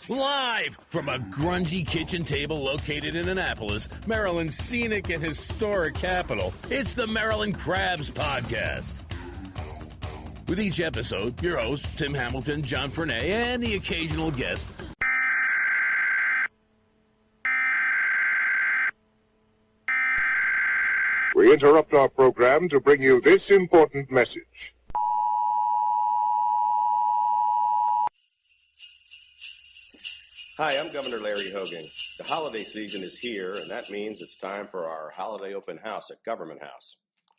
Live from a grungy kitchen table located in Annapolis, Maryland's scenic and historic capital, it's the Maryland Crabs Podcast. With each episode, your hosts, Tim Hamilton, John Fernay, and the occasional guest. We interrupt our program to bring you this important message. Hi, I'm Governor Larry Hogan. The holiday season is here, and that means it's time for our holiday open house at Government House.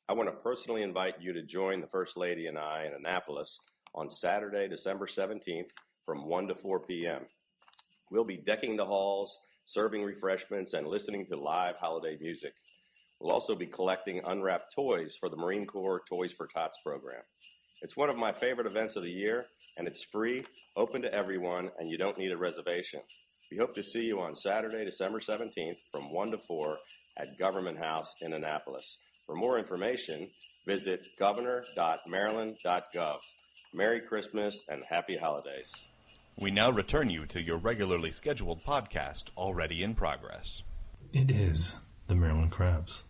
I want to personally invite you to join the First Lady and I in Annapolis on Saturday, December 17th from 1 to 4 p.m. We'll be decking the halls, serving refreshments, and listening to live holiday music. We'll also be collecting unwrapped toys for the Marine Corps Toys for Tots program. It's one of my favorite events of the year, and it's free, open to everyone, and you don't need a reservation. We hope to see you on Saturday, December 17th from 1 to 4 at Government House in Annapolis. For more information, visit governor.maryland.gov. Merry Christmas and Happy Holidays. We now return you to your regularly scheduled podcast, already in progress. It is the Maryland Crabs.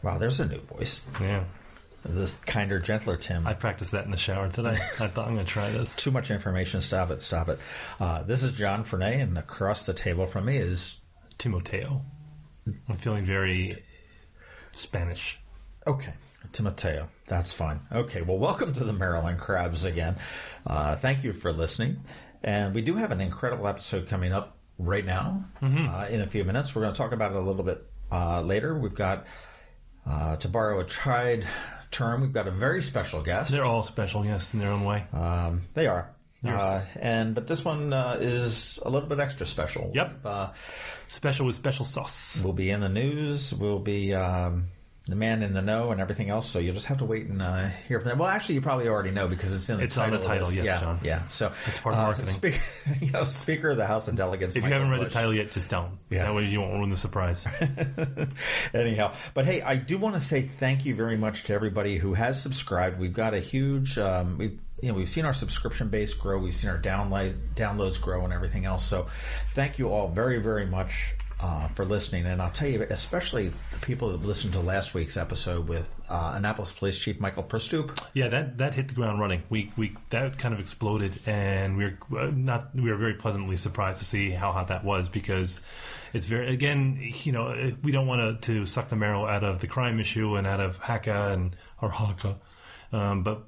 Wow, there's a new voice. Yeah. This kinder, gentler Tim. I practiced that in the shower today. I thought I'm going to try this. Too much information. Stop it. Stop it. This is John Fernay, and across the table from me is... Timoteo. I'm feeling very Spanish. Okay. Timoteo. That's fine. Okay. Well, welcome to the Maryland Crabs again. Thank you for listening. And we do have an incredible episode coming up right now in a few minutes. We're going to talk about it a little bit later. We've got, to borrow a tried term, we've got a very special guest. They're all special guests in their own way. They are. But this one is a little bit extra special. Yep. Special with special sauce. We'll be in the news. We'll be the man in the know and everything else. So you'll just have to wait and hear from them. Well, actually, you probably already know because it's in the title. It's on the title, yes, yeah, John. Yeah. So it's part of marketing. Speaker of the House of Delegates. If you haven't read the title yet, just don't. Yeah. That way you won't ruin the surprise. Anyhow, but hey, I do want to say thank you very much to everybody who has subscribed. We've got a huge. We've seen our subscription base grow. We've seen our downloads grow and everything else. So thank you all very, very much for listening. And I'll tell you, especially the people that listened to last week's episode with Annapolis Police Chief Michael Pristoop. Yeah, that hit the ground running. We that kind of exploded, and we were very pleasantly surprised to see how hot that was, because it's very, again, we don't want to suck the marrow out of the crime issue and out of HACA or HACA. But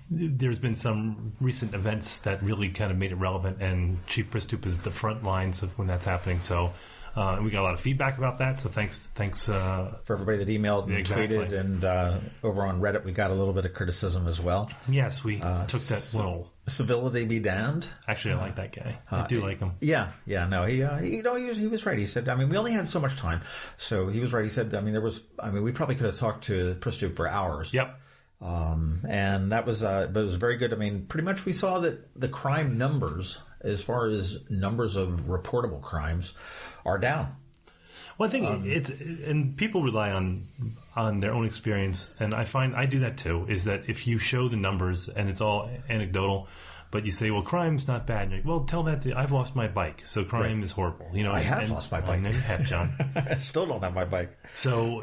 there's been some recent events that really kind of made it relevant, and Chief Pristoop is at the front lines of when that's happening. So we got a lot of feedback about that. So thanks for everybody that emailed and tweeted, and over on Reddit we got a little bit of criticism as well. Yes, we took that little. Civility be damned. Actually, I like that guy. I do like him. Yeah. No, he was right. He said, we only had so much time, so he was right. He said, we probably could have talked to Pristoop for hours. Yep. And that was, but it was very good. Pretty much we saw that the crime numbers, as far as numbers of reportable crimes, are down. Well, I think and people rely on their own experience, and I find I do that too, is that if you show the numbers and it's all anecdotal, but you say, well, crime's not bad. And you're like, well, tell that I've lost my bike, so crime is horrible. I have lost my bike. I know you have, John. I still don't have my bike. So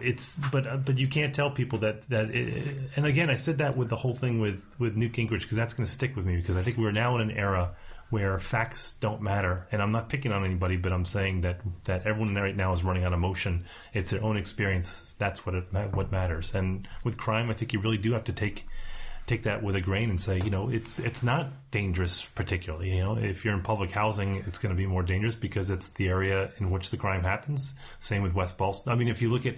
but you can't tell people that and again, I said that with the whole thing with Newt Gingrich, because that's going to stick with me, because I think we're now in an era where facts don't matter. And I'm not picking on anybody, but I'm saying that everyone right now is running on emotion. It's their own experience. That's what matters. And with crime, I think you really do have to take that with a grain and say, it's not dangerous particularly. If you're in public housing, it's going to be more dangerous because it's the area in which the crime happens. Same with West Boston. If you look at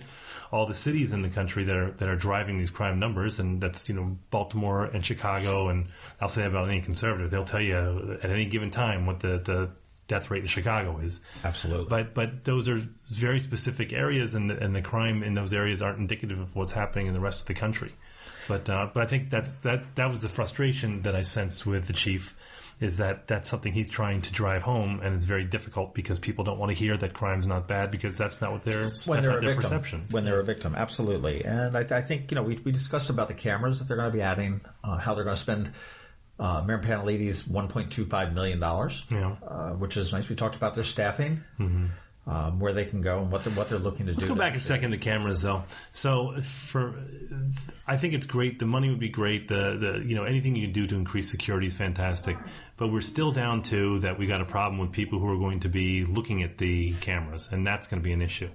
all the cities in the country that are driving these crime numbers, and that's Baltimore and Chicago, and I'll say that about any conservative, they'll tell you at any given time what the death rate in Chicago is. Absolutely. But those are very specific areas, and the crime in those areas aren't indicative of what's happening in the rest of the country. But I think that was the frustration that I sensed with the chief, is that that's something he's trying to drive home, and it's very difficult because people don't want to hear that crime's not bad, because that's not what their perception. When they're a victim, absolutely. And I think we discussed about the cameras that they're going to be adding, how they're going to spend Mayor Panellides, $1.25 million, which is nice. We talked about their staffing, where they can go and what they're looking to do. Let's go back a second to cameras, though. So, I think it's great. The money would be great. The anything you can do to increase security is fantastic. But we're still down to that we got a problem with people who are going to be looking at the cameras, and that's going to be an issue.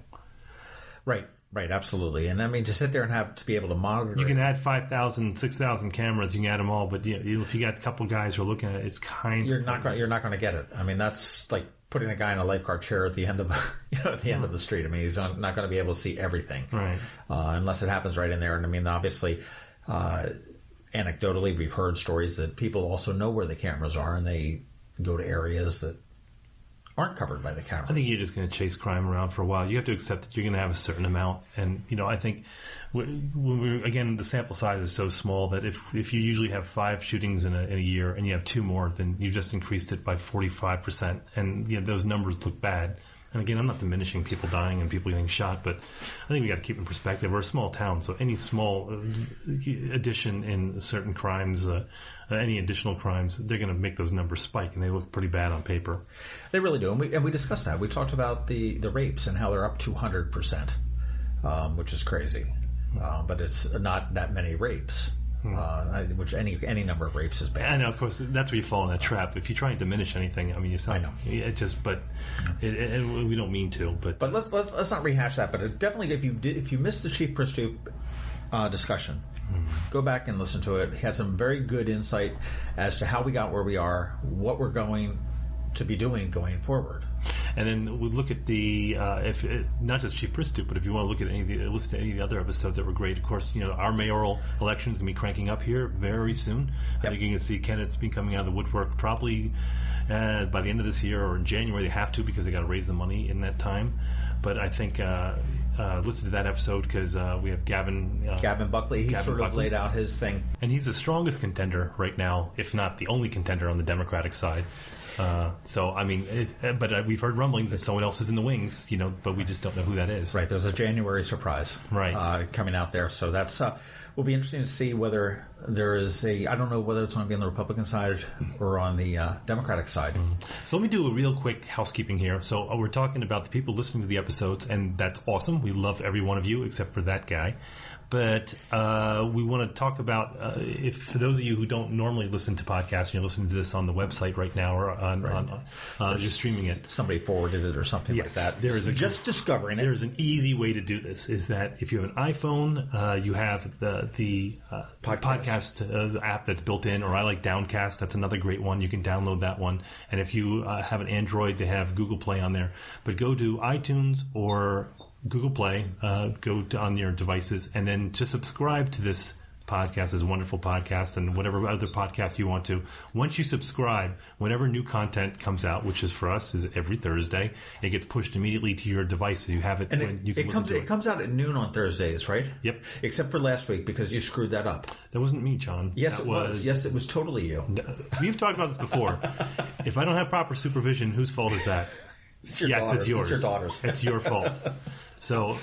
Right, absolutely. And I mean, to sit there and have to be able to monitor. You can add 5,000, 6,000 cameras. You can add them all, but if you got a couple guys who are looking at it, it's you're not going to get it. I mean, that's like putting a guy in a lifeguard chair at the end of end of the street. I mean, he's not going to be able to see everything, right? Unless it happens right in there. And I mean, obviously, anecdotally, we've heard stories that people also know where the cameras are, and they go to areas that aren't covered by the cameras. I think you're just going to chase crime around for a while. You have to accept that you're going to have a certain amount. And, I think, again, the sample size is so small that if you usually have 5 shootings in a year and you have 2 more, then you've just increased it by 45%. And those numbers look bad. And again, I'm not diminishing people dying and people getting shot, but I think we got to keep in perspective. We're a small town, so any small addition in certain crimes, any additional crimes, they're going to make those numbers spike, and they look pretty bad on paper. They really do, and we discussed that. We talked about the rapes and how they're up 200%, which is crazy. But it's not that many rapes. Which any number of rapes is bad. I know, of course, that's where you fall in that trap. If you try and diminish anything, I mean, it's not. I know. It just, but we don't mean to. But let's not rehash that. But it definitely, if you missed the Chief Pristoop discussion, go back and listen to it. He had some very good insight as to how we got where we are, what we're going to be doing going forward. And then we look at not just Chief Pristoop, but if you want to look at listen to any of the other episodes that were great. Of course, our mayoral election is going to be cranking up here very soon. Yep. I think you can see candidates be coming out of the woodwork probably by the end of this year or in January. They have to because they got to raise the money in that time. But I think listen to that episode because we have Gavin Buckley. He sort of laid out his thing, and he's the strongest contender right now, if not the only contender on the Democratic side. So, I mean, but we've heard rumblings that someone else is in the wings, but we just don't know who that is. Right. There's a January surprise coming out there. So that's will be interesting to see whether there is I don't know whether it's going to be on the Republican side or on the Democratic side. So let me do a real quick housekeeping here. So we're talking about the people listening to the episodes, and that's awesome. We love every one of you except for that guy. But we want to talk about, if for those of you who don't normally listen to podcasts, you're listening to this on the website right now or you're streaming it. Somebody forwarded it or something like that. Just discovering it. There's an easy way to do this, is that if you have an iPhone, you have the podcast app that's built in, or I like Downcast. That's another great one. You can download that one. And if you have an Android, they have Google Play on there. But go to iTunes or Google Play, on your devices, and then just subscribe to this podcast, this wonderful podcast, and whatever other podcast you want to. Once you subscribe, whenever new content comes out, which is for us is every Thursday, it gets pushed immediately to your device. You have it, and it comes out at noon on Thursdays, right? Yep. Except for last week because you screwed that up. That wasn't me, John. Yes, it was. Yes, it was totally you. We've talked about this before. If I don't have proper supervision, whose fault is that? It's your daughters. It's yours. It's your daughters. It's your fault. So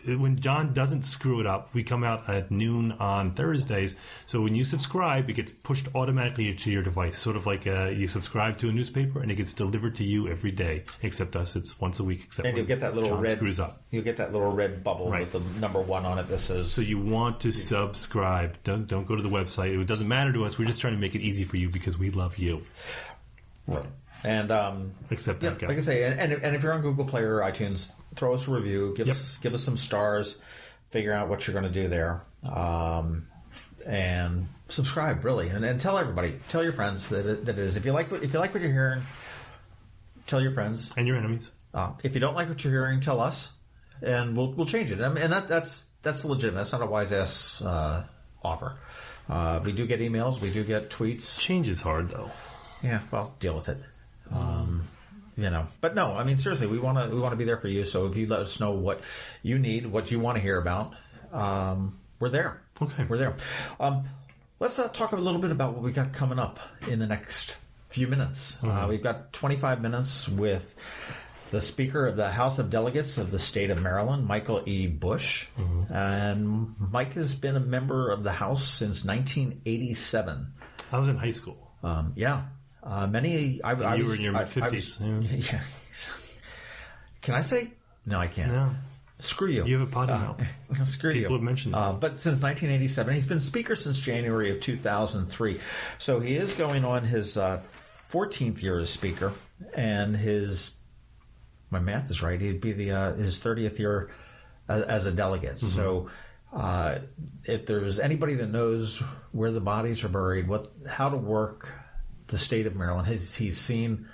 when John doesn't screw it up, we come out at noon on Thursdays. So when you subscribe, it gets pushed automatically to your device. Sort of like you subscribe to a newspaper, and it gets delivered to you every day. Except us, it's once a week. Except and you'll get that little John red screws up. You'll get that little red bubble with the number 1 on it that says. So you want to subscribe. Don't go to the website. It doesn't matter to us. We're just trying to make it easy for you because we love you. Right. And except that guy. Like I say, and if you're on Google Play or iTunes, throw us a review, give us some stars, figure out what you're going to do there, and subscribe really, and tell everybody, tell your friends that it is. If you like what you're hearing, tell your friends and your enemies. If you don't like what you're hearing, tell us, and we'll change it. And that's legitimate. That's not a wise ass offer. We do get emails, we do get tweets. Change is hard though. Yeah, well, deal with it. But no, I mean, seriously, we want to be there for you. So if you let us know what you need, what you want to hear about, we're there. Okay. We're there. Let's talk a little bit about what we got coming up in the next few minutes. We've got 25 minutes with the Speaker of the House of Delegates of the state of Maryland, Michael E. Busch. And Mike has been a member of the House since 1987. I was in high school. Yeah. Many. You were in your mid-50s. Yeah. Can I say? No, I can't. No. Screw you. You have a potty mouth. Screw you. People have mentioned that. But since 1987, he's been Speaker since January of 2003. So he is going on his 14th year as Speaker, and my math is right, he'd be his 30th year as a delegate. Mm-hmm. So if there's anybody that knows where the bodies are buried, how to work the state of Maryland, he's seen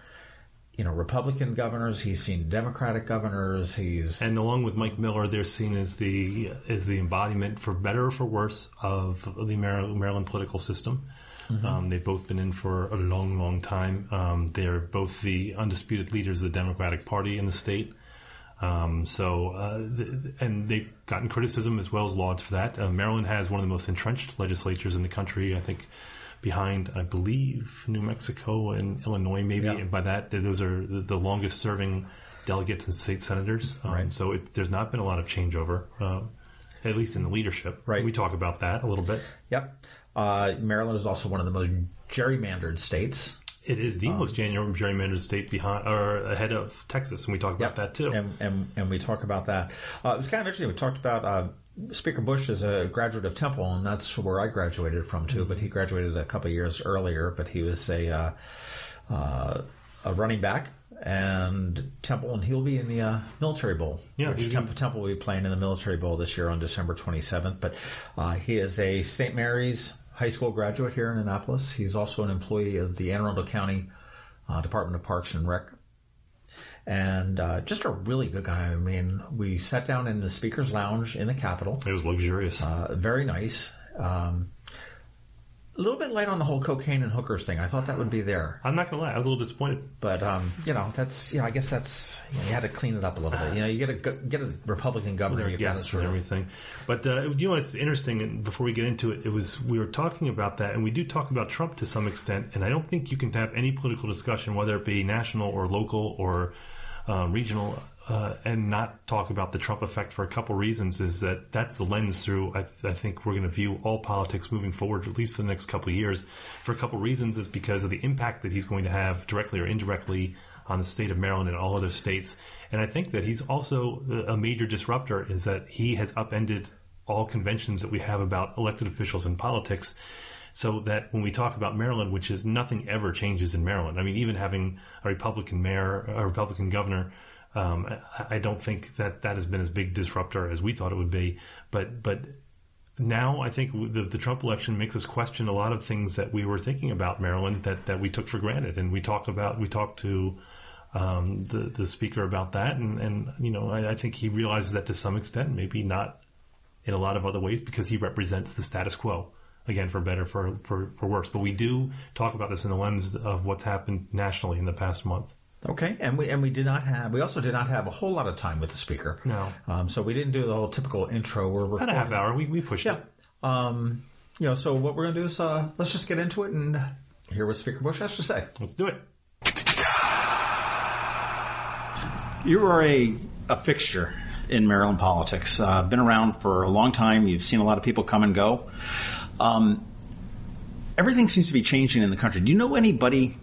Republican governors, he's seen Democratic governors, and along with Mike Miller, they're seen as the embodiment, for better or for worse, of the Maryland political system. Mm-hmm. They've both been in for a long, long time. They're both the undisputed leaders of the Democratic Party in the state. And they've gotten criticism as well as lauds for that. Maryland has one of the most entrenched legislatures in the country, I think, behind, I believe, New Mexico and Illinois, maybe. Yeah. And by that, those are the longest-serving delegates and state senators. Right. So there's not been a lot of changeover, at least in the leadership. Right. We talk about that a little bit. Yep. Maryland is also one of the most gerrymandered states. It is the most gerrymandered state ahead of Texas, and we talk about that too. And we talk about that. It was kind of interesting. We talked about Speaker Busch is a graduate of Temple, and that's where I graduated from too. Mm-hmm. But he graduated a couple of years earlier. But he was a running back, and Temple, and he'll be in the Military Bowl. Yeah, Temple will be playing in the Military Bowl this year on December 27th. But he is a St. Mary's high school graduate here in Annapolis. He's also an employee of the Anne Arundel County Department of Parks and Rec. And just a really good guy. I mean, we sat down in the Speaker's Lounge in the Capitol. It was luxurious. Very nice. A little bit light on the whole cocaine and hookers thing. I thought that would be there. I'm not going to lie. I was a little disappointed. But, that's, I guess that's, you had to clean it up a little bit. You get a Republican governor. With guests and everything. But, it's interesting, and before we get into it, we were talking about that, and we do talk about Trump to some extent, and I don't think you can have any political discussion, whether it be national or local or regional, and not talk about the Trump effect for a couple reasons. Is that's the lens through I think we're going to view all politics moving forward, at least for the next couple of years. For a couple reasons is because of the impact that he's going to have directly or indirectly on the state of Maryland and all other states. And I think that he's also a major disruptor, is that he has upended all conventions that we have about elected officials in politics. So that when we talk about Maryland, which is nothing ever changes in Maryland. I mean, even having a Republican mayor, a Republican governor, I don't think that has been as big disruptor as we thought it would be. But now I think the Trump election makes us question a lot of things that we were thinking about Maryland that we took for granted. And we talked to the speaker about that. And I think he realizes that to some extent, maybe not in a lot of other ways, because he represents the status quo. Again, for better, for worse. But we do talk about this in the lens of what's happened nationally in the past month. Okay, and we also did not have a whole lot of time with the speaker. No. So we didn't do the whole typical intro. About a half hour. We pushed it. So what we're going to do is let's just get into it and hear what Speaker Busch has to say. Let's do it. You are a fixture in Maryland politics. Been around for a long time. You've seen a lot of people come and go. Everything seems to be changing in the country. Do you know anybody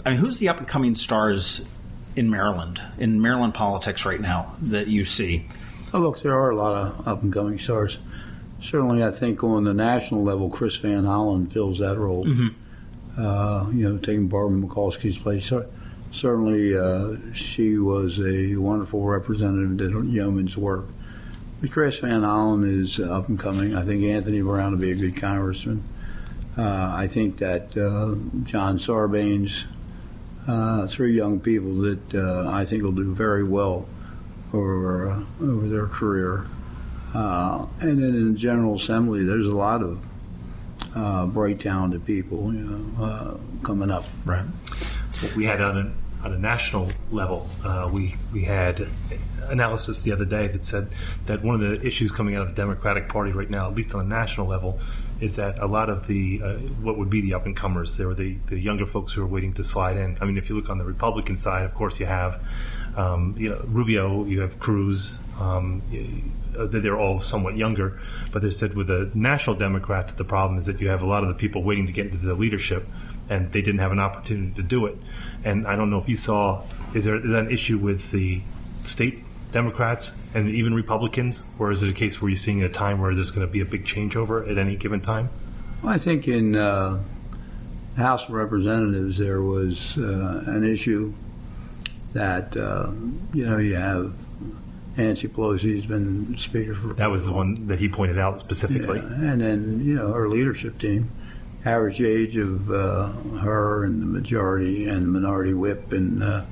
who's the up-and-coming stars in Maryland politics right now that you see? Oh, look, there are a lot of up-and-coming stars. Certainly, I think on the national level, Chris Van Hollen fills that role. Mm-hmm. Taking Barbara Mikulski's place. Certainly, she was a wonderful representative that did yeoman's work. But Chris Van Hollen is up and coming. I think Anthony Brown will be a good congressman. I think that John Sarbanes, three young people that I think will do very well over their career. And then in the General Assembly, there's a lot of bright, talented people coming up. Right. What we had on on a national level, we had analysis the other day that said that one of the issues coming out of the Democratic Party right now, at least on a national level, is that a lot of the what would be the up-and-comers, there were the younger folks who are waiting to slide in. I mean, if you look on the Republican side, of course, you have Rubio, you have Cruz. They're all somewhat younger, but they said with the national Democrats, the problem is that you have a lot of the people waiting to get into the leadership, and they didn't have an opportunity to do it. And I don't know if you saw, is that an issue with the state Democrats and even Republicans, or is it a case where you're seeing a time where there's going to be a big changeover at any given time? Well, I think in House of Representatives there was an issue that, you have Nancy Pelosi has been Speaker for... That was the one that he pointed out specifically. Yeah. And then, her leadership team, average age of her and the majority and the minority whip and that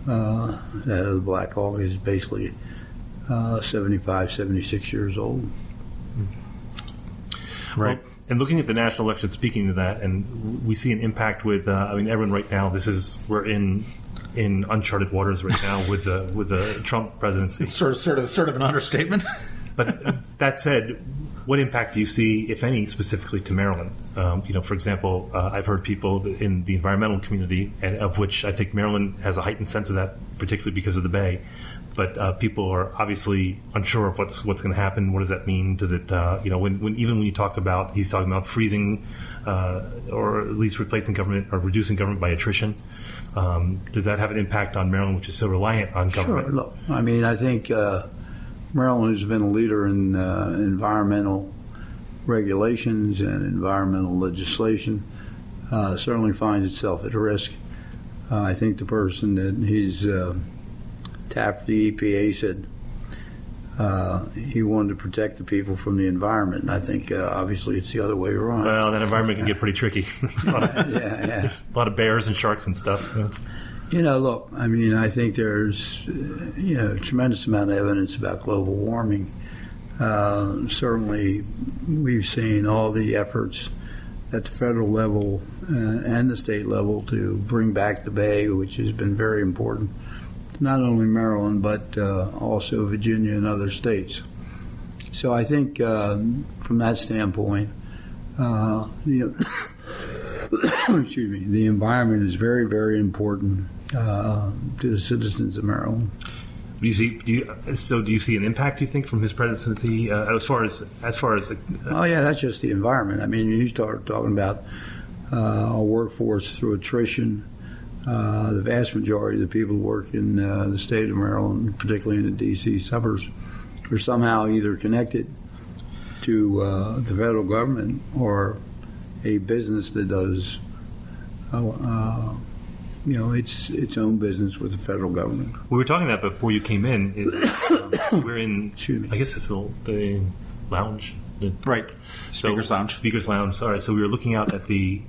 of the Black Hawk is basically 75, 76 years old. Right. Well, and looking at the national election, speaking to that, and we see an impact with, everyone right now, we're in uncharted waters right now with the Trump presidency. It's sort of an understatement. But that said, what impact do you see, if any, specifically to Maryland? For example, I've heard people in the environmental community, and of which I think Maryland has a heightened sense of that, particularly because of the Bay. But people are obviously unsure of what's going to happen. What does that mean? Does it, when he's talking about freezing or at least replacing government or reducing government by attrition. Does that have an impact on Maryland, which is so reliant on government? Sure. Look, I think Maryland has been a leader in environmental regulations and environmental legislation. Certainly finds itself at risk. I think the person that he's tapped the EPA said he wanted to protect the people from the environment. And I think obviously it's the other way around. Well, that environment can get pretty tricky. A lot of bears and sharks and stuff. Look, I think there's a tremendous amount of evidence about global warming. Certainly we've seen all the efforts at the federal level and the state level to bring back the Bay, which has been very important. Not only Maryland, but also Virginia and other states. So I think from that standpoint, the environment is very, very important to the citizens of Maryland. Do you see an impact, do you think, from his presidency as far as? Oh yeah, that's just the environment. You start talking about our workforce through attrition. The vast majority of the people who work in the state of Maryland, particularly in the D.C. suburbs, are somehow either connected to the federal government or a business that does, its own business with the federal government. We were talking about before you came in. We're in? I guess it's the lounge. Right. Speaker's Lounge. Speaker's Lounge. Sorry. So we were looking out at the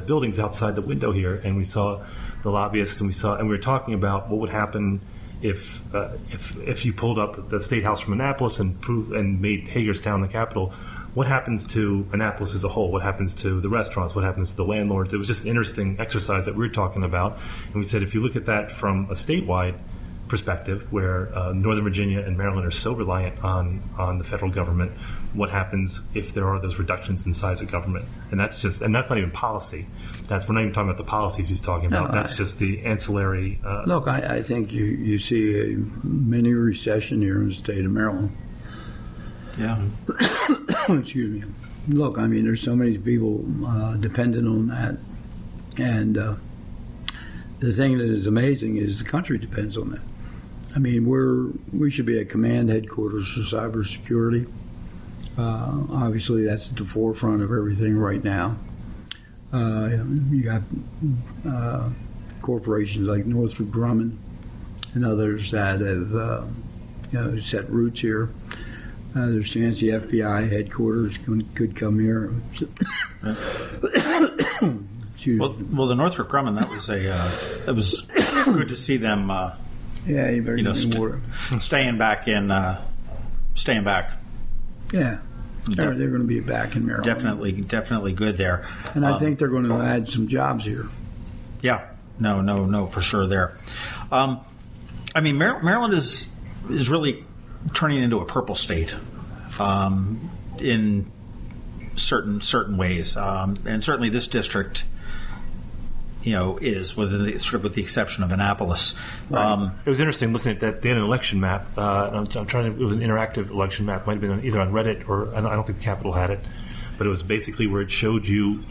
buildings outside the window here, and we saw the lobbyists, and we were talking about what would happen if you pulled up the State House from Annapolis and made Hagerstown the capital. What happens to Annapolis as a whole? What happens to the restaurants? What happens to the landlords? It was just an interesting exercise that we were talking about, and we said if you look at that from a statewide perspective, where Northern Virginia and Maryland are so reliant on the federal government, what happens if there are those reductions in size of government? And that's not even policy. We're not even talking about the policies he's talking about. That's just the ancillary. Look, I think you see a mini recession here in the state of Maryland. Yeah. Excuse me. Look, there's so many people dependent on that, and the thing that is amazing is the country depends on that. We should be at command headquarters for cybersecurity. Obviously, that's at the forefront of everything right now. You got corporations like Northrop Grumman and others that have set roots here. There's a chance the FBI headquarters could come here. Well, the Northrop Grumman, it was good to see them. Staying back. Yeah, they're going to be back in Maryland. Definitely good there. And I think they're going to add some jobs here. Yeah, No, for sure there. I mean, Maryland is really turning into a purple state in certain ways, and certainly this district, is with the exception of Annapolis. Right. It was interesting looking at that. They had an election map. I'm trying to. It was an interactive election map. Might have been either on Reddit or I don't think the Capitol had it. But it was basically where it showed you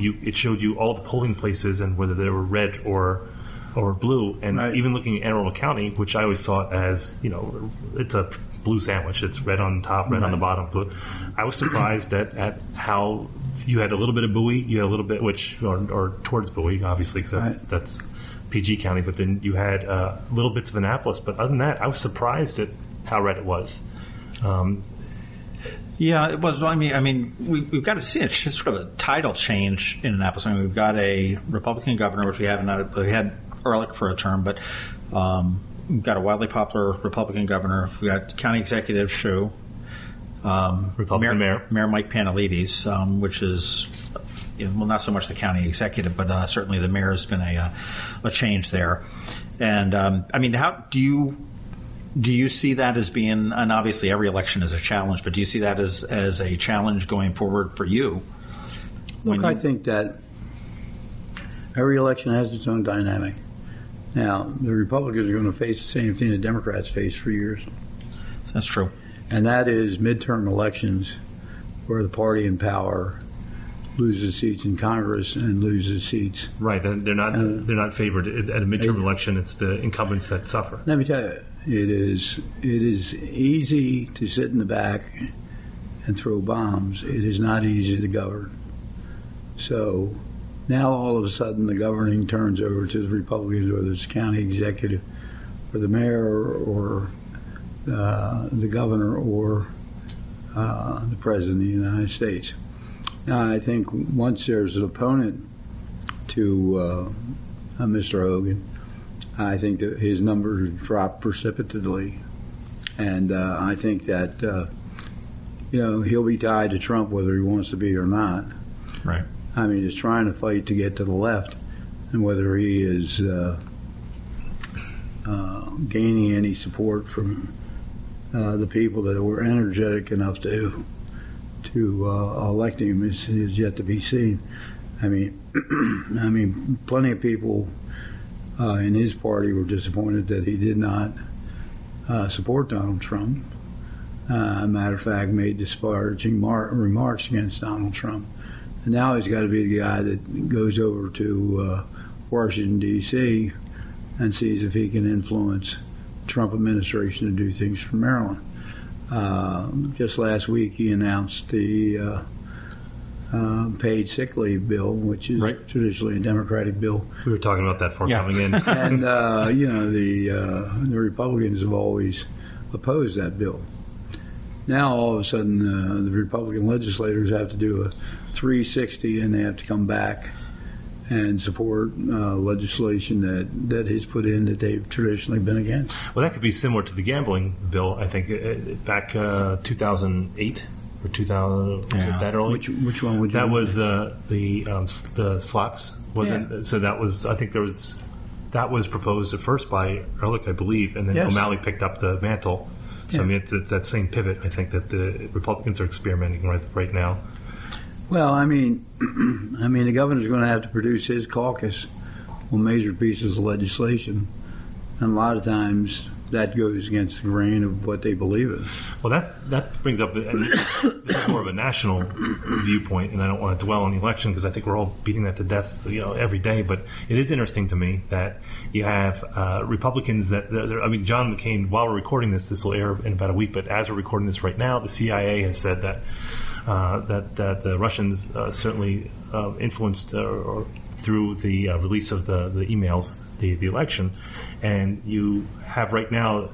all the polling places and whether they were red or blue. And even looking at Anne Arundel County, which I always saw as it's a blue sandwich. It's red on top, red on the bottom, blue. I was surprised at how you had a little bit of Bowie, you had a little bit or towards Bowie, obviously, because that's PG County. But then you had little bits of Annapolis. But other than that, I was surprised at how red it was. Yeah, it was. I mean, we've got to see it. It's just sort of a tidal change in Annapolis. I mean, we've got a Republican governor, which we haven't. We had Ehrlich for a term, but we've got a wildly popular Republican governor. We've got county executive Shu, Republican Mayor Mike Panelides, which is not so much the county executive, but certainly the mayor has been a change there. And I mean, how do you see that as being, and obviously every election is a challenge, but do you see that as a challenge going forward for you? Look, I think that every election has its own dynamic. Now, the Republicans are going to face the same thing the Democrats faced for years. That's true. And that is midterm elections where the party in power loses seats in Congress and loses seats. Right. They're not favored. At a midterm election, it's the incumbents that suffer. Let me tell you, it is easy to sit in the back and throw bombs. It is not easy to govern. So now all of a sudden the governing turns over to the Republicans, whether it's county executive or the mayor or the governor or the president of the United States. Now I think once there's an opponent to Mr. Hogan, I think that his numbers drop precipitously, and I think that he'll be tied to Trump whether he wants to be or not. Right. I mean, he's trying to fight to get to the left, and whether he is gaining any support from the people that were energetic enough to elect him is yet to be seen. I mean, plenty of people in his party were disappointed that he did not support Donald Trump. Matter of fact, made disparaging remarks against Donald Trump. And now he's got to be the guy that goes over to Washington, D.C. and sees if he can influence the Trump administration to do things for Maryland. Just last week he announced the paid sick leave bill, which is traditionally a Democratic bill. We were talking about that before coming in. And, the Republicans have always opposed that bill. Now, all of a sudden, the Republican legislators have to do a 360, and they have to come back and support legislation that is put in that they've traditionally been against. Well, that could be similar to the gambling bill, I think, back 2008 or 2000. Was it that early? Which one would you? That was the slots. Wasn't so? That was, I think that was proposed at first by Ehrlich, I believe, and then O'Malley picked up the mantle. So I mean, it's that same pivot. I think that the Republicans are experimenting right now. Well, I mean, the governor's going to have to produce his caucus on major pieces of legislation, and a lot of times that goes against the grain of what they believe in. Well, that brings up, and this is more of a national viewpoint, and I don't want to dwell on the election because I think we're all beating that to death, every day. But it is interesting to me that you have Republicans that, John McCain. While we're recording this will air in about a week. But as we're recording this right now, the CIA has said that that the Russians certainly influenced or through the release of the emails the election, and you have right now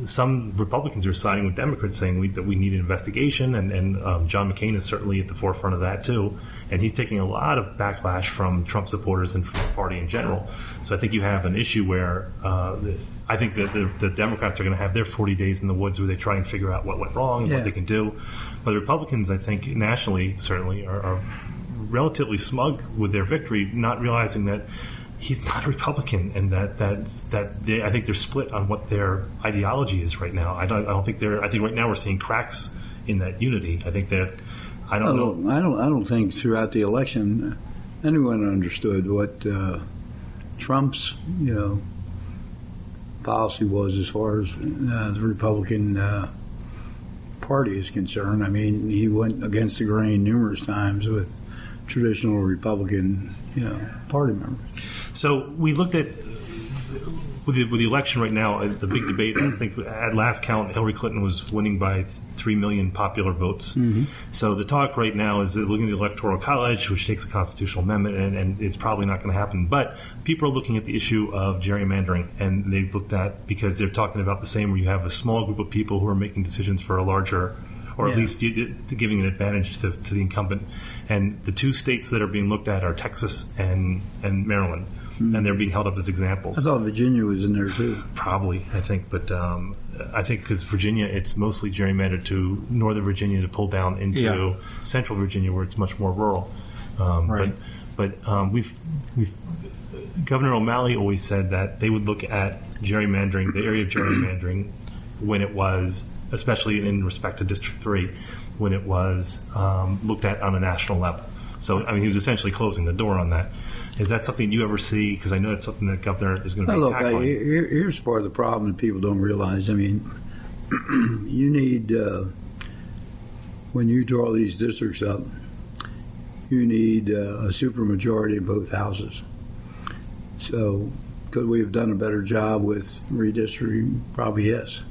some Republicans are siding with Democrats saying that we need an investigation, and John McCain is certainly at the forefront of that too, and he's taking a lot of backlash from Trump supporters and from the party in general. So I think you have an issue where I think that the Democrats are going to have their 40 days in the woods where they try and figure out what went wrong and what they can do. But the Republicans, I think, nationally certainly are relatively smug with their victory, not realizing that he's not a Republican, and I think they're split on what their ideology is right now. I don't think they're. I think right now we're seeing cracks in that unity. I think that I don't think throughout the election anyone understood what Trump's policy was as far as the Republican Party is concerned. I mean, he went against the grain numerous times with traditional Republican Party members. So we looked at with the election right now, the big debate. I think at last count, Hillary Clinton was winning by 3 million popular votes. Mm-hmm. So the talk right now is looking at the Electoral College, which takes a constitutional amendment, and it's probably not going to happen. But people are looking at the issue of gerrymandering, and they've looked at, because they're talking about the same, where you have a small group of people who are making decisions for a larger, or at least giving an advantage to the incumbent. And the two states that are being looked at are Texas and Maryland. Mm-hmm. And they're being held up as examples. I thought Virginia was in there too. Probably, I think. But I think because Virginia, it's mostly gerrymandered to Northern Virginia to pull down into Central Virginia, where it's much more rural. Right. But we've Governor O'Malley always said that they would look at gerrymandering, the area of gerrymandering, when it was, especially in respect to District 3, when it was looked at on a national level. So, I mean, he was essentially closing the door on that. Is that something you ever see? Because I know it's something that Governor is going to be tackling. Here's part of the problem that people don't realize. I mean, you need, when you draw these districts up, you need a supermajority in both houses. So, could we have done a better job with redistricting? Probably yes.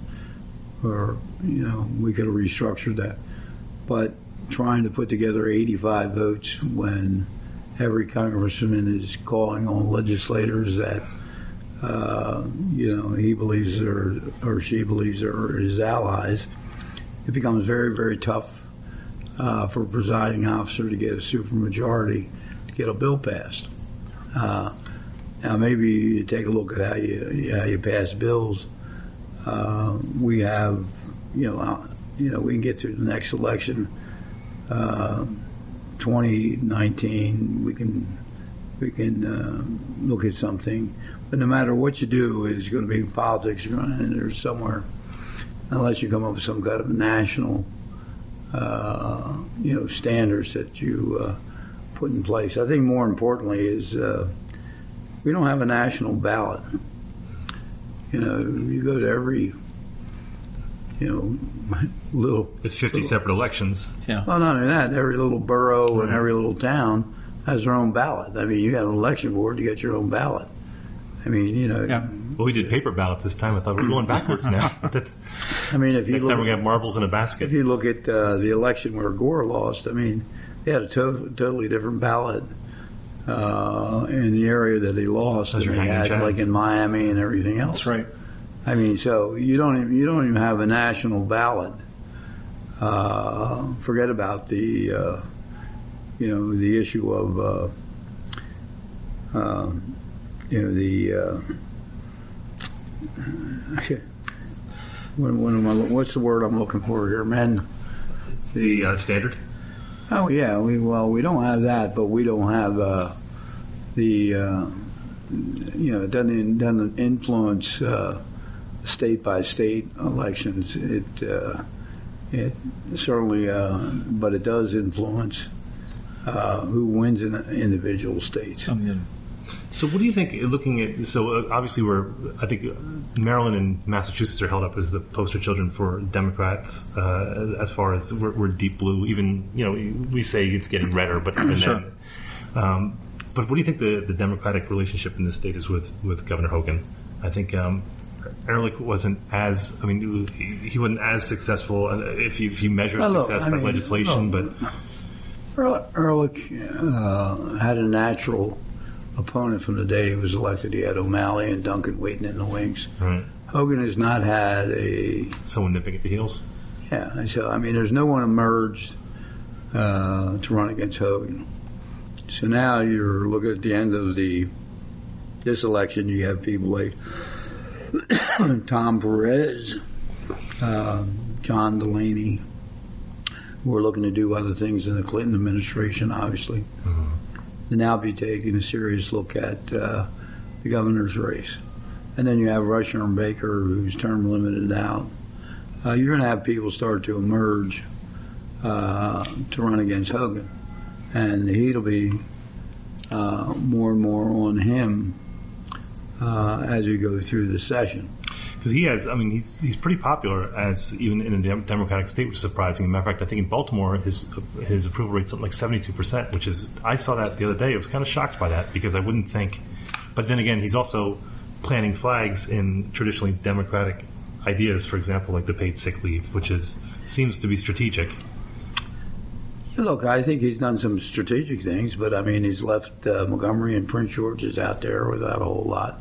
Or, we could have restructured that. But trying to put together 85 votes when every congressman is calling on legislators that he believes or she believes are his allies, it becomes very, very tough for a presiding officer to get a supermajority to get a bill passed. Now, maybe you take a look at how you pass bills. We have, we can get through the next election. 2019, we can look at something, but no matter what you do, it's going to be politics. You're going to enter somewhere, unless you come up with some kind of national, standards that you put in place. I think more importantly is we don't have a national ballot. You go to every It's 50 separate elections. Yeah. Well, not only that, every little borough and every little town has their own ballot. I mean, you got an election board, you got your own ballot. I mean, Yeah. Well, we did paper ballots this time. I thought we're going backwards now. If you next time we have marbles in a basket. If you look at the election where Gore lost, I mean, they had a totally different ballot in the area that he lost than they had, like in Miami and everything else. That's right. I mean, so you don't even have a national ballot. Forget about the the issue of what's the word I'm looking for here, man? The standard. Oh yeah, we don't have that, but we don't have it doesn't influence state by state elections. It certainly, but it does influence who wins in individual states. So what do you think, looking at, so obviously I think Maryland and Massachusetts are held up as the poster children for Democrats as far as we're deep blue, even, we say it's getting redder, but even then. But what do you think the Democratic relationship in this state is with Governor Hogan? I think Ehrlich wasn't as, he wasn't as successful if you measure success by legislation, but... Ehrlich had a natural opponent from the day he was elected. He had O'Malley and Duncan waiting in the wings. Right. Hogan has not had someone nipping at the heels. Yeah, so there's no one emerged to run against Hogan. So now you're looking at the end of this election. You have people like Tom Perez, John Delaney, who are looking to do other things in the Clinton administration, obviously. Mm-hmm. to now be taking a serious look at the governor's race. And then you have Rusher and Baker, who's term limited out. You're going to have people start to emerge to run against Hogan. And he'll be more and more on him as we go through the session. Because he has, I mean, he's pretty popular as even in a Democratic state, which is surprising. As a matter of fact, I think in Baltimore, his approval rate's something like 72%, which is, I saw that the other day. I was kind of shocked by that because I wouldn't think. But then again, he's also planting flags in traditionally Democratic ideas, for example, like the paid sick leave, which seems to be strategic. Look, I think he's done some strategic things, but I mean, he's left Montgomery and Prince George's out there without a whole lot.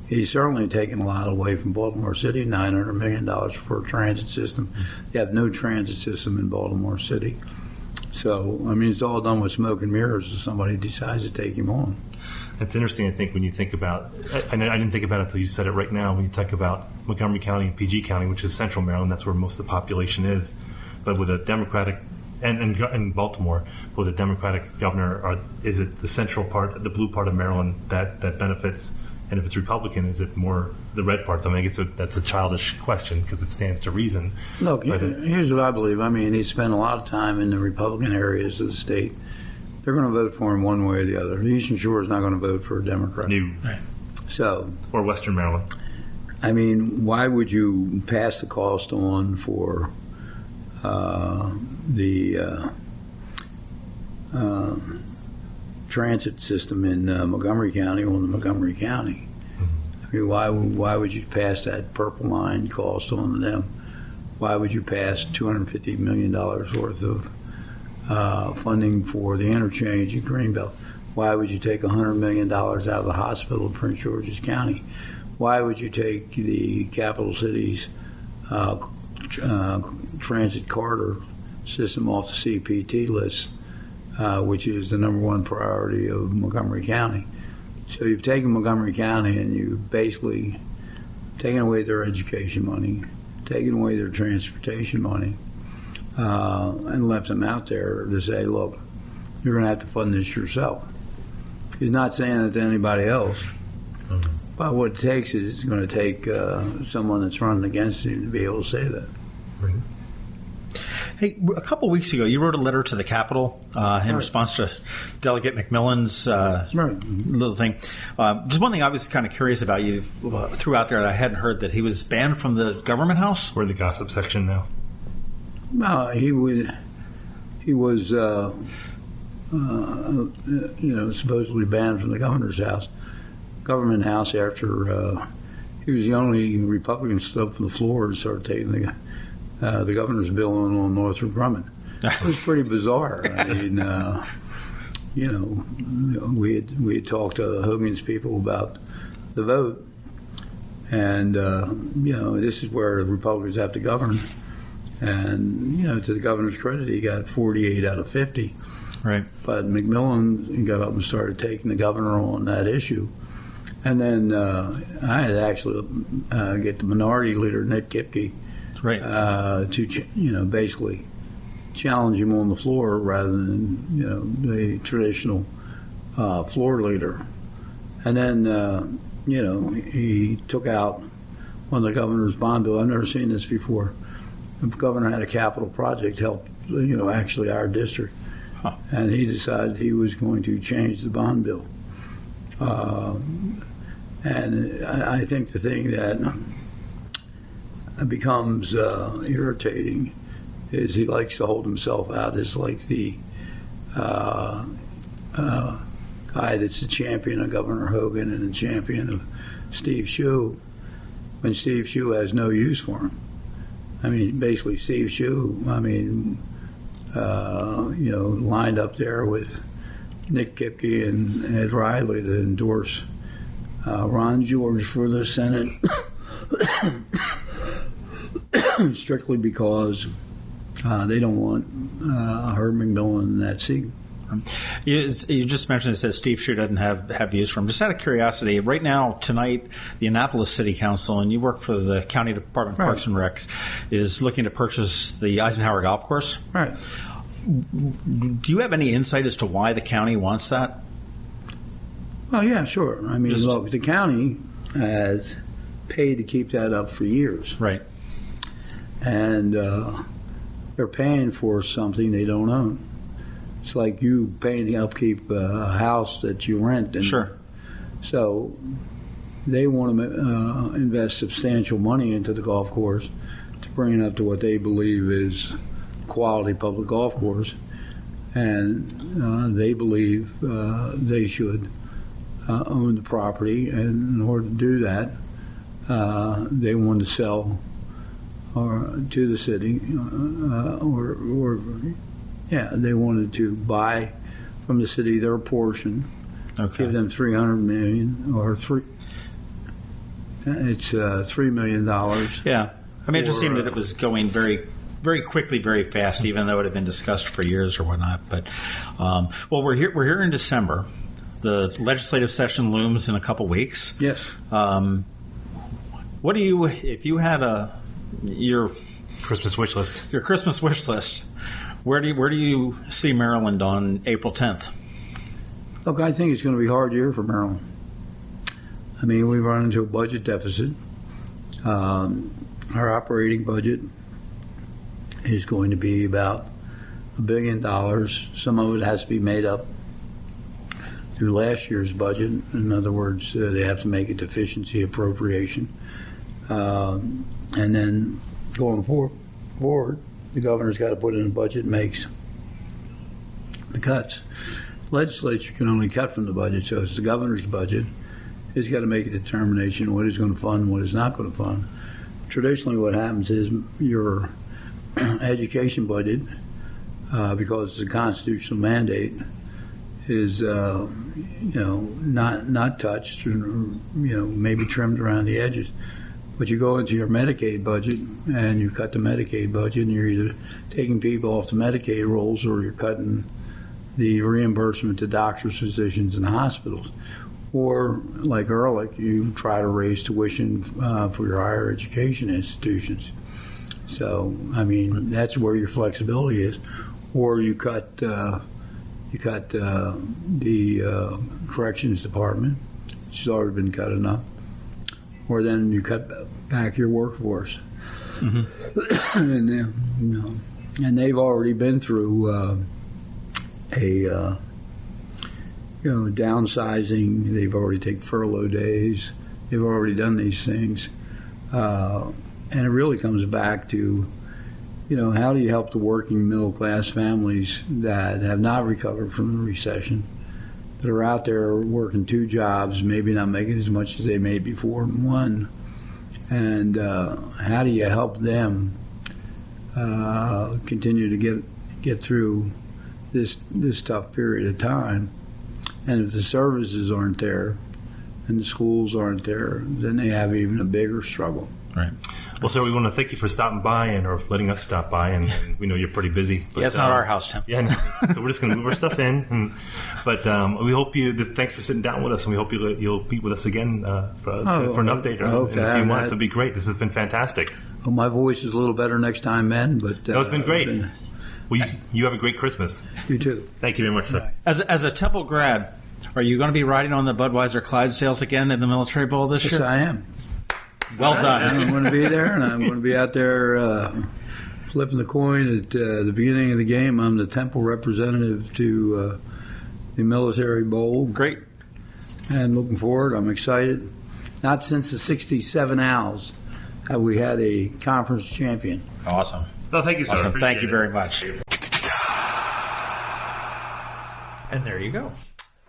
He's certainly taken a lot away from Baltimore City, $900 million for a transit system. You have no transit system in Baltimore City. So, I mean, it's all done with smoke and mirrors if somebody decides to take him on. It's interesting, I think, when you think about, I didn't think about it until you said it right now, when you talk about Montgomery County and PG County, which is central Maryland, that's where most of the population is. But with a Democratic, and Baltimore, with a Democratic governor, is it the central part, the blue part of Maryland that benefits? And if it's Republican, is it more the red parts? I mean, I guess that's a childish question because it stands to reason. Look, here's what I believe. I mean, he spent a lot of time in the Republican areas of the state. They're going to vote for him one way or the other. The Eastern Shore is not going to vote for a Democrat. No. So, or Western Maryland. I mean, why would you pass the cost on for the transit system in Montgomery County on the Montgomery County? I mean, why would you pass that purple line cost on them? Why would you pass $250 million worth of funding for the interchange in Greenbelt? Why would you take $100 million out of the hospital in Prince George's County? Why would you take the capital city's transit corridor system off the CPT list, which is the number one priority of Montgomery County? So you've taken Montgomery County and you've basically taken away their education money, taken away their transportation money, and left them out there to say, look, you're going to have to fund this yourself. He's not saying that to anybody else. Mm-hmm. But what it takes is it's going to take someone that's running against him to be able to say that. Right. Hey, a couple weeks ago, you wrote a letter to the Capitol in response to Delegate McMillan's little thing. Just one thing I was kind of curious about, you threw out there that I hadn't heard, that he was banned from the government house? We're in the gossip section now. No, he was supposedly banned from the governor's house, government house, after he was the only Republican stood up on the floor and started taking the governor's bill on Northrop Grumman. It was pretty bizarre. I mean, we had talked to Hogan's people about the vote, and this is where the Republicans have to govern. And to the governor's credit, he got 48 out of 50. Right. But McMillan got up and started taking the governor on that issue. And then I had actually get the minority leader, Nick Kipke, to basically challenge him on the floor rather than the traditional floor leader. And then he took out one of the governor's bond bill. I've never seen this before. The governor had a capital project help actually our district, and he decided he was going to change the bond bill. And I think the thing that becomes irritating is he likes to hold himself out as like the guy that's the champion of Governor Hogan and the champion of Steve Shue, when Steve Shue has no use for him. I mean, basically, Steve Shue, lined up there with Nick Kipke and Ed Riley to endorse Ron George for the Senate strictly because they don't want Herb McMillan in that seat. You just mentioned it says Steve Shue doesn't have views for him. Just out of curiosity, right now, tonight, the Annapolis City Council, and you work for the County Department of Parks and Recs, is looking to purchase the Eisenhower Golf Course. Right. Do you have any insight as to why the county wants that? Oh, yeah, sure. I mean, look, the county has paid to keep that up for years. Right. And they're paying for something they don't own. It's like you paying to upkeep a house that you rent. And Sure. So they want to invest substantial money into the golf course to bring it up to what they believe is quality public golf course. And they believe they should own the property. And in order to do that, they want to sell to the city, they wanted to buy from the city their portion, give them $300 million or $3 million. Yeah, I mean, it just seemed that it was going very, very quickly, very fast, even though it had been discussed for years or whatnot. But well, we're here in December. The legislative session looms in a couple weeks. Yes. What do you, if you had your Christmas wish list? Your Christmas wish list. Where do you see Maryland on April 10th? Look, I think it's going to be a hard year for Maryland. I mean, we run into a budget deficit. Our operating budget is going to be about $1 billion. Some of it has to be made up through last year's budget. In other words, they have to make a deficiency appropriation. And then going forward, the governor's got to put in a budget makes the cuts. The legislature can only cut from the budget, so it's the governor's budget. He's got to make a determination what he's going to fund and what he's not going to fund. Traditionally, what happens is your education budget, because it's a constitutional mandate, is not touched, or maybe trimmed around the edges. But you go into your Medicaid budget and you cut the Medicaid budget, and you're either taking people off the Medicaid rolls or you're cutting the reimbursement to doctors, physicians, and hospitals. Or, like Ehrlich, you try to raise tuition for your higher education institutions. So, I mean, that's where your flexibility is. Or you cut the corrections department, which has already been cut enough. Or then you cut back your workforce. Mm-hmm. And they've already been through downsizing. They've already taken furlough days. They've already done these things. And it really comes back to, how do you help the working middle class families that have not recovered from the recession, that are out there working two jobs, maybe not making as much as they made before in one, and how do you help them continue to get through this tough period of time? And if the services aren't there and the schools aren't there, then they have even a bigger struggle. Right. Well, sir, we want to thank you for stopping by or letting us stop by, and we know you're pretty busy. But, yeah, it's not our house, Tim. Yeah, no. So we're just going to move our stuff in. But we hope thanks for sitting down with us, and we hope you'll meet with us again for an update in a few months. It'd be great. This has been fantastic. Well, my voice is a little better next time, man. But it's been great. Well, you have a great Christmas. You too. Thank you very much, sir. As a Temple grad, are you going to be riding on the Budweiser Clydesdales again in the Military Bowl this year? Yes, I am. Well done. I'm going to be there, and I'm going to be out there flipping the coin at the beginning of the game. I'm the Temple representative to the Military Bowl. Great. And looking forward. I'm excited. Not since the 67 Owls have we had a conference champion. Awesome. Well, thank you, sir. Awesome. Thank you very much. And there you go.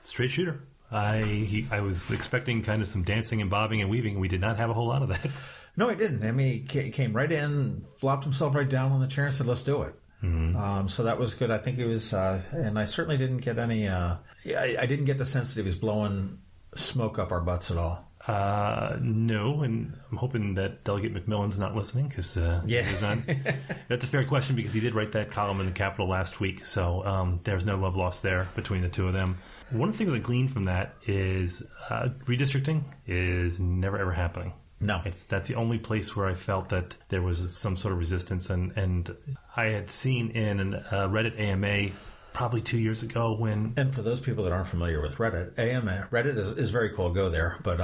Straight shooter. I was expecting kind of some dancing and bobbing and weaving, and we did not have a whole lot of that. No, he didn't. I mean, he came right in, flopped himself right down on the chair and said, let's do it. Mm-hmm. So that was good. I think it was, and I certainly didn't get any, I didn't get the sense that he was blowing smoke up our butts at all. No, and I'm hoping that Delegate McMillan's not listening, because he's not. That's a fair question, because he did write that column in the Capitol last week, so there's no love lost there between the two of them. One of the things I gleaned from that is redistricting is never ever happening. No. That's the only place where I felt that there was some sort of resistance, and I had seen in a Reddit AMA probably 2 years ago when... And for those people that aren't familiar with Reddit, Reddit is very cool. Go there. But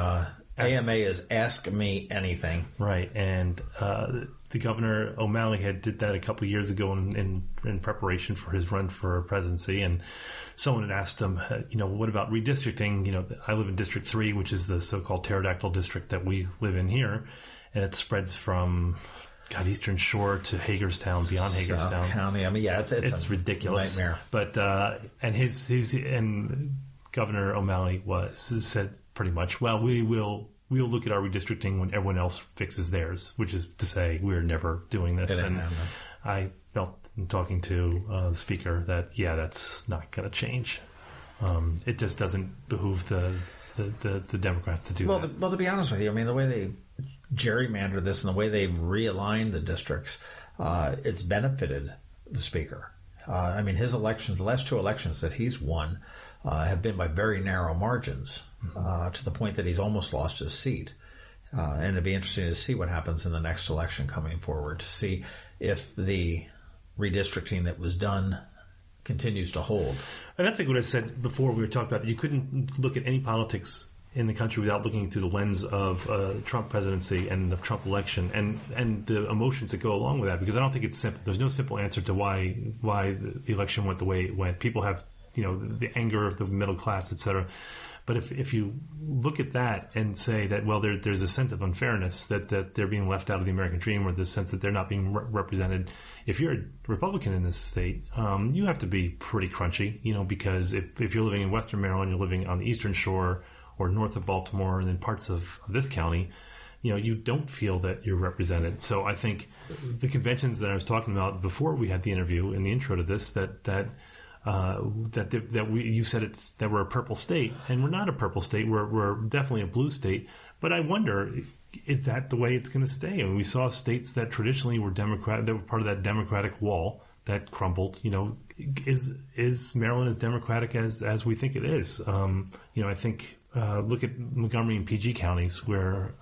AMA is Ask Me Anything. Right. And the Governor O'Malley did that a couple of years ago in preparation for his run for presidency. And someone had asked him, what about redistricting? I live in District 3, which is the so-called pterodactyl district that we live in here. And it spreads from... Eastern Shore to Hagerstown, beyond Hagerstown. South County. I mean, yeah, it's ridiculous. Nightmare. But and Governor O'Malley said pretty much, well, we'll look at our redistricting when everyone else fixes theirs, which is to say we're never doing this. And I felt in talking to the speaker that that's not going to change. It just doesn't behoove the Democrats to do that. Well, to be honest with you, I mean, the way they gerrymandered this and the way they realigned the districts, it's benefited the speaker. I mean, his elections, the last two elections that he's won, have been by very narrow margins, to the point that he's almost lost his seat. And it'd be interesting to see what happens in the next election coming forward, to see if the redistricting that was done continues to hold. And that's like what I said before we were talking about, that you couldn't look at any politics in the country without looking through the lens of Trump presidency and the Trump election and the emotions that go along with that, because I don't think it's simple. There's no simple answer to why the election went the way it went. People have, the anger of the middle class, et cetera. But if you look at that and say that, well, there's a sense of unfairness, that they're being left out of the American dream, or the sense that they're not being represented. If you're a Republican in this state, you have to be pretty crunchy, because if you're living in Western Maryland, you're living on the Eastern Shore or north of Baltimore and then parts of this county, you don't feel that you're represented. So I think the conventions that I was talking about before we had the interview, in the intro to this, that you said that we're a purple state, and we're not a purple state. We're definitely a blue state. But I wonder, is that the way it's going to stay? I mean, we saw states that traditionally were Democrat, that were part of that Democratic wall that crumbled. Is Maryland as Democratic as we think it is? I think look at Montgomery and PG counties, where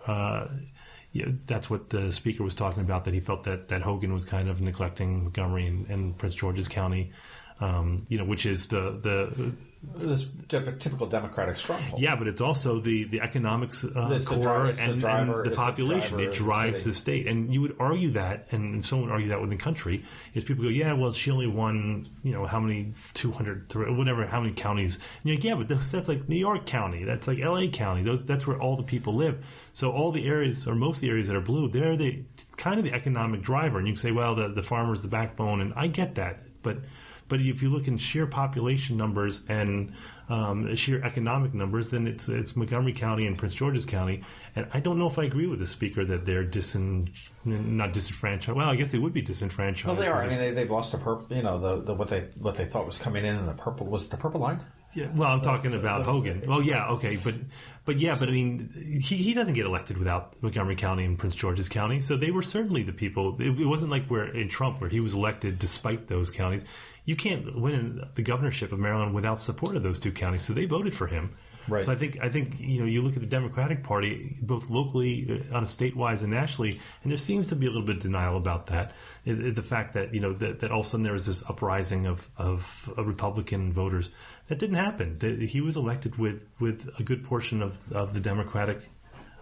that's what the speaker was talking about. That he felt that Hogan was kind of neglecting Montgomery and Prince George's County. Which is this typical Democratic stronghold. Yeah, but it's also the economics core and the population. It drives the state. And you would argue that, and someone would argue that within the country, is people go, yeah, well, she only won, how many, 200, whatever, how many counties. And you're like, yeah, but that's like New York County. That's like L.A. County. That's where all the people live. So all the areas, or most of the areas that are blue, they're the kind of the economic driver. And you can say, well, the farmer's the backbone, and I get that. But if you look in sheer population numbers and sheer economic numbers, then it's Montgomery County and Prince George's County. And I don't know if I agree with the speaker that they're not disenfranchised. Well, I guess they would be disenfranchised. Well, they are. I mean, they've lost the purple. What they thought was coming in the purple was the purple line. Yeah, well, I'm talking about Hogan. Well, yeah, okay, but I mean, he doesn't get elected without Montgomery County and Prince George's County. So they were certainly the people. It wasn't like we're in Trump, where he was elected despite those counties. You can't win the governorship of Maryland without support of those two counties. So they voted for him. Right. So I think you look at the Democratic Party, both locally, on a statewide and nationally, and there seems to be a little bit of denial about that. The fact that that all of a sudden there was this uprising of Republican voters. That didn't happen. He was elected with a good portion of the Democratic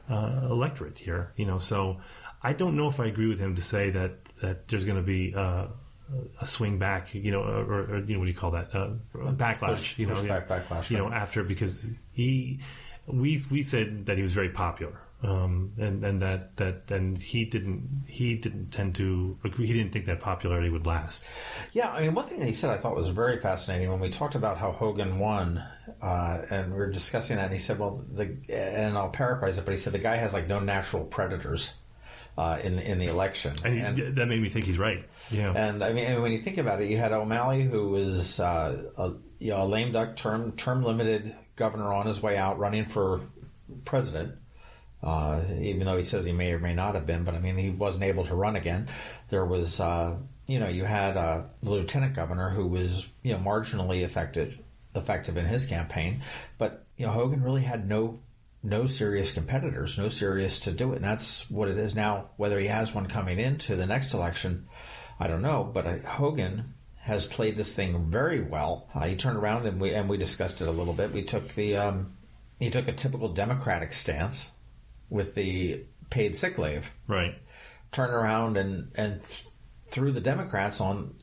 electorate here. So I don't know if I agree with him to say that there's going to be a swing back, or what do you call that? Backlash, backlash, after, because we said that he was very popular, and he didn't tend to agree. He didn't think that popularity would last. Yeah, I mean, one thing that he said I thought was very fascinating when we talked about how Hogan won, and we were discussing that, and he said, well, and I'll paraphrase it, but he said the guy has like no natural predators in the election, and that made me think he's right. Yeah, and I mean, when you think about it, you had O'Malley, who was a lame duck, term limited governor on his way out, running for president. Even though he says he may or may not have been, but I mean, he wasn't able to run again. There was, you had the lieutenant governor who was, marginally effective in his campaign, but Hogan really had no serious competitors, no serious to do it, and that's what it is now. Whether he has one coming into the next election, I don't know. But Hogan has played this thing very well. He turned around and we discussed it a little bit. We took he took a typical Democratic stance with the paid sick leave. Right. Turned around and threw the Democrats on,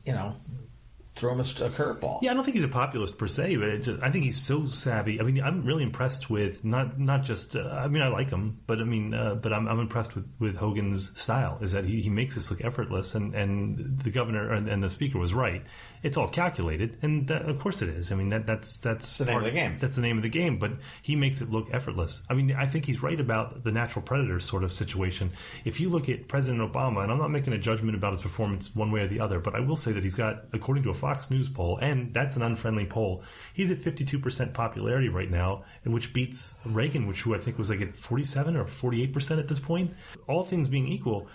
threw him a curveball. Yeah, I don't think he's a populist per se, but I think he's so savvy. I mean, I'm really impressed with not just. I like him, but I'm impressed with Hogan's style. Is that he makes this look effortless, and the governor and the speaker was right. It's all calculated, and of course it is. I mean, that's the name of the game. That's the name of the game, but he makes it look effortless. I mean, I think he's right about the natural predator sort of situation. If you look at President Obama, and I'm not making a judgment about his performance one way or the other, but I will say that he's got, according to a Fox News poll, and that's an unfriendly poll, he's at 52% popularity right now, which beats Reagan, who I think was like at 47 or 48% at this point. All things being equal,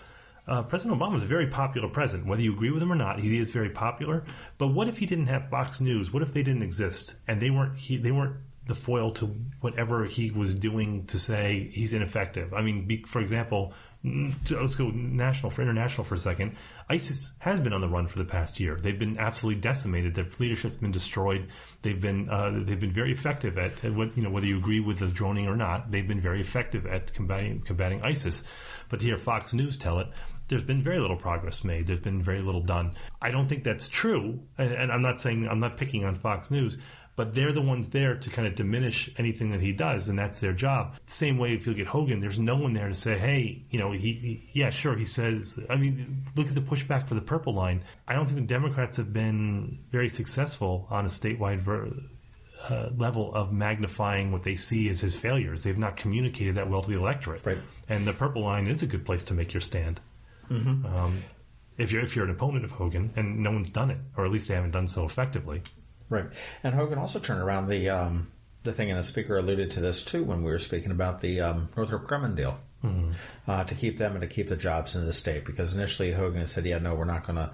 President Obama is a very popular president. Whether you agree with him or not, he is very popular. But what if he didn't have Fox News? What if they didn't exist and they weren't the foil to whatever he was doing to say he's ineffective? I mean, for example, let's go international for a second. ISIS has been on the run for the past year. They've been absolutely decimated. Their leadership's been destroyed. They've been very effective at whether you agree with the droning or not. They've been very effective at combating ISIS. But to hear Fox News tell it, there's been very little progress made. There's been very little done. I don't think that's true, and I'm not picking on Fox News. But they're the ones there to kind of diminish anything that he does, and that's their job. Same way, if you look at Hogan, there's no one there to say, hey, he says, I mean, look at the pushback for the purple line. I don't think the Democrats have been very successful on a statewide level of magnifying what they see as his failures. They've not communicated that well to the electorate. Right. And the purple line is a good place to make your stand. Mm-hmm. If you're an opponent of Hogan, and no one's done it, or at least they haven't done so effectively. Right. And Hogan also turned around the thing, and the speaker alluded to this too when we were speaking about the Northrop Grumman deal, to keep them and to keep the jobs in the state. Because initially Hogan said, yeah, no, we're not going to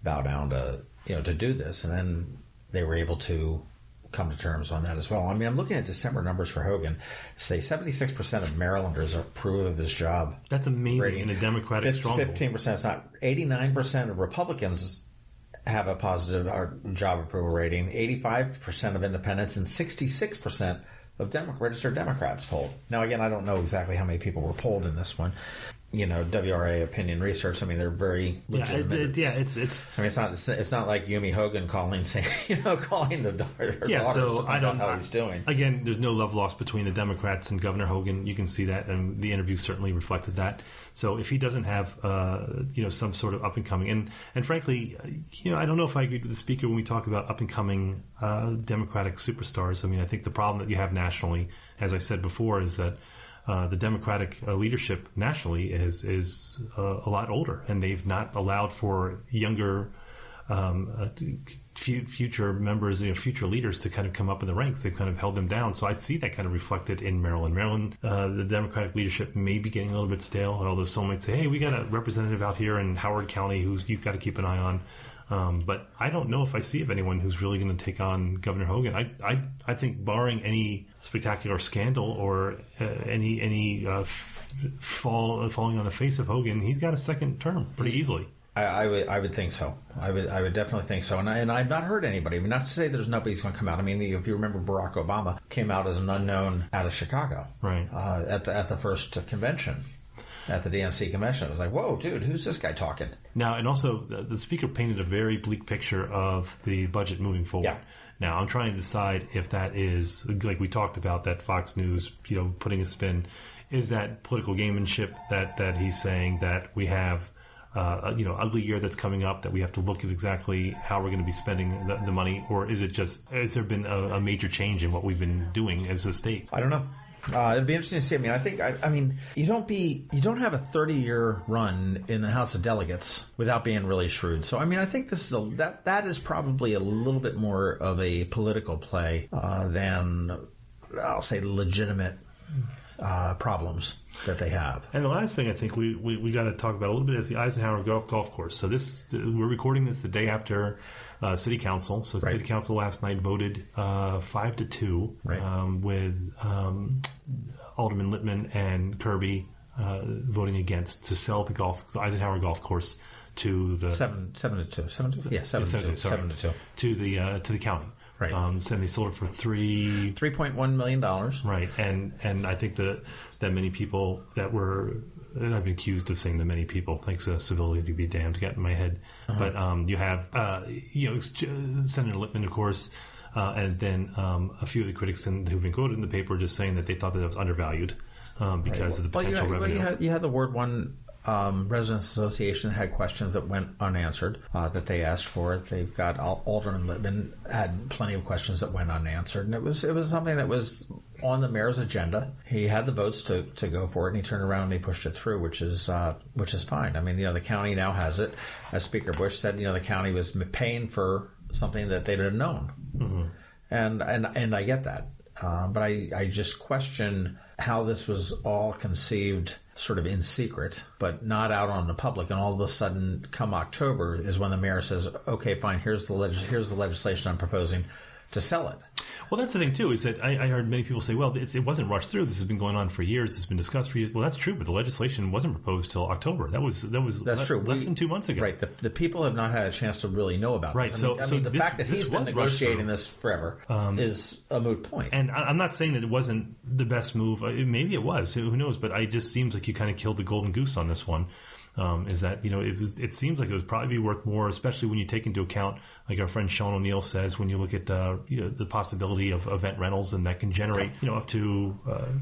bow down to do this. And then they were able to come to terms on that as well. I mean, I'm looking at December numbers for Hogan. Say 76% of Marylanders approve of his job. That's amazing rating. In a Democratic stronghold. 15%, it's not. 89% of Republicans have a positive job approval rating. 85% of independents and 66% of registered Democrats polled. Now, again, I don't know exactly how many people were polled in this one. WRA opinion research. I mean, they're very legitimate. It's. I mean, it's not like Yumi Hogan calling the daughter. Yeah, so I don't know how he's doing. Again, there's no love lost between the Democrats and Governor Hogan. You can see that, and the interview certainly reflected that. So if he doesn't have, some sort of up and coming, and frankly, I don't know if I agree with the speaker when we talk about up and coming Democratic superstars. I mean, I think the problem that you have nationally, as I said before, is that. The Democratic leadership nationally is a lot older, and they've not allowed for younger future members, future leaders to kind of come up in the ranks. They've kind of held them down. So I see that kind of reflected in Maryland. The Democratic leadership may be getting a little bit stale, although some might say, hey, we got a representative out here in Howard County who you've got to keep an eye on. But I don't know if I see of anyone who's really going to take on Governor Hogan. I think barring any spectacular scandal or any falling on the face of Hogan, he's got a second term pretty easily. I would think so. I would definitely think so. And I've not heard anybody. I mean, not to say there's nobody's going to come out. I mean, if you remember, Barack Obama came out as an unknown out of Chicago, right? At the first convention. At the DNC convention. It was like, whoa, dude, who's this guy talking? Now, and also, the speaker painted a very bleak picture of the budget moving forward. Yeah. Now, I'm trying to decide if that is, like we talked about, that Fox News, putting a spin. Is that political gamemanship that he's saying that we have, ugly year that's coming up, that we have to look at exactly how we're going to be spending the money? Or is it just, has there been a major change in what we've been doing as a state? I don't know. It'd be interesting to see. I mean, you don't have a 30-year run in the House of Delegates without being really shrewd. So, I mean, I think this is that is probably a little bit more of a political play than, I'll say, legitimate problems that they have. And the last thing I think we got to talk about a little bit is the Eisenhower Golf Course. So we're recording this the day after City Council. So right. City Council last night voted 5-2 right. With Alderman Littman and Kirby voting against to sell the Eisenhower Golf Course to the 7 to 2. 7 to 2? Yeah, 7 to 2. 7 to 2. To the county. Right. And they sold it for $3.1 million. Right. And I think that many people that were, and I've been accused of saying that many people, thanks to civility to be damned, got in my head. But you have, Senator Lippman, of course, and then a few of the critics who've been quoted in the paper just saying that they thought that it was undervalued because of the potential revenue. You had the Ward 1 Residents Association had questions that went unanswered that they asked for. They've got Alderman Lippman had plenty of questions that went unanswered, and it was something that was on the mayor's agenda. He had the votes to go for it, and he turned around and he pushed it through, which is fine. I mean, the county now has it. As Speaker Busch said, the county was paying for something that they didn't own, and I get that, but I just question how this was all conceived sort of in secret, but not out on the public. And all of a sudden, come October, is when the mayor says, okay, fine, here's the legislation I'm proposing to sell it. Well, that's the thing, too, is that I heard many people say, well, it wasn't rushed through. This has been going on for years. It's been discussed for years. Well, that's true, but the legislation wasn't proposed till October. That's true. Less than 2 months ago. Right. The people have not had a chance to really know about this. Right. The fact that he's been negotiating this forever is a moot point. And I'm not saying that it wasn't the best move. Maybe it was. Who knows? But it just seems like you kind of killed the golden goose on this one. Is that it seems like it would probably be worth more, especially when you take into account, like our friend Sean O'Neill says, when you look at the possibility of event rentals, and that can generate up to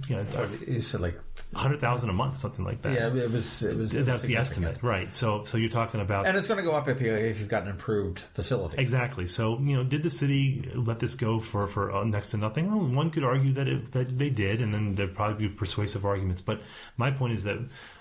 you said like 100,000 a month, something like that. Yeah, it was that's the estimate, right? So you're talking about, and it's going to go up if you've got an improved facility. Exactly. So did the city let this go for next to nothing? Well, one could argue that they did, and then there'd probably be persuasive arguments. But my point is that